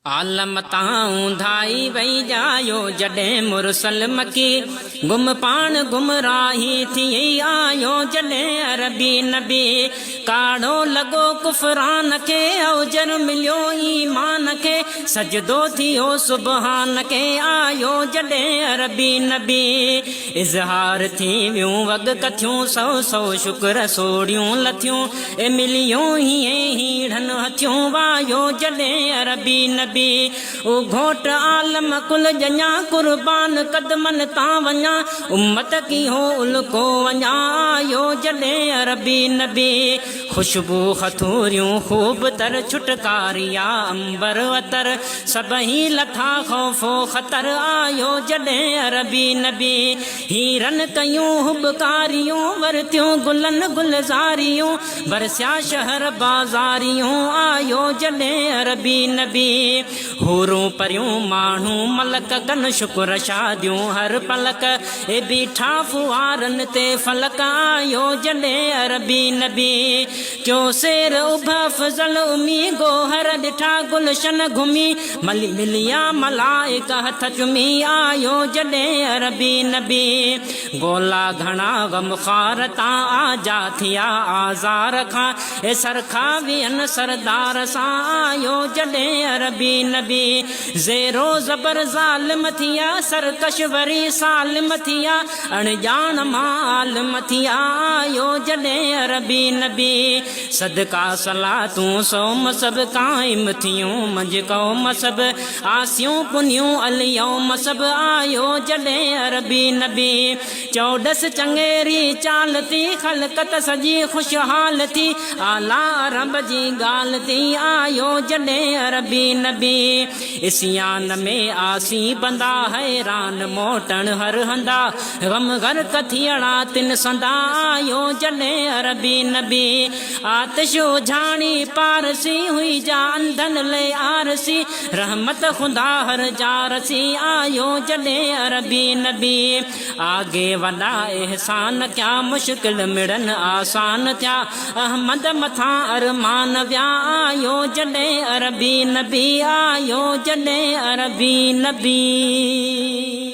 आलम ताऊं धाई वही जायो जॾहिं मुरसल मकी गुम पाण गुमराही थी आयो जॾहिं अरबी नबी काढ़ो लॻो कुफरान खे अवजर मिलियो ईमान खे सजदो थियो सुबहान खे आयो जॾहिं अरबी नबी इज़हार थी वियूं वॻ कथियूं सौ सौ शुक्र सोड़ियूं लथियूं ए मिलियूं हीअं हीड़न हथियूं वायो जॾहिं अरबी नबी ओ घोट आलम कुल जञा कुर्बान कदमन तां वञा उम्मत की हो उलको वञा आयो जॾहिं अरबी नबी खुशबू खथूरियूं खूब तर छुटकारिया अंबर अतर सभई लथा खौफो खतर आयो जॾहिं अरबी नबी हीरन कयूं हुबकारियूं वरतियूं गुलन गुलज़ारियूं बरसिया शहर बाज़ारियूं आयो जॾहिं अरबी नबी हूरूं परियूं माण्हू मलक कन शुक्र शादियूं हर पलक ए बीठा फुआरन ते फलक आयो जॾहिं अरबी नबी क्यों शेर उभ अफजल उमी गोहर ॾिठा गुलशन घुमी मिलिया मलाइक हथ चुमी आयो जॾहिं अरबी नबी गोला घणा गमखार तां आजा थिया आज़ार खां ए सरखा वियन सरदार सां आयो जॾहिं अरबी नबी ज़ेरो ज़बर ज़ालिम थिया सरकश वरी सालिम थिया अणजान मालिम थिया आयो जॾहिं अरबी नबी सदका सलातूं सौ मसब काइम थियूं मंझ कौम सब आसियूं पुनियूं अलियौम सब आयो जॾहिं अरबी नबी चौडस चंगेरी चाल थी ख़लकत सजी खुशहाल थी आला अरब जी ॻाल्हि थी आयो जॾहिं अरबी नबी इसियान में आसी बंदा हैरान मोटन हर हंदा गम गर्क थियणा तिन संदा आयो जॾहिं अरबी नबी आतिश उझाणी पारसी हुई जा अंधन ले आरसी रहमत खुदा हर जारसी आयो जॾहिं अरबी नबी आगे वॾा एहसान क्या मुश्किल मिड़न आसान थिया अहमद मथां अरमान विया आयो जॾहिं अरबी नबी आयो जॾहिं अरबी नबी।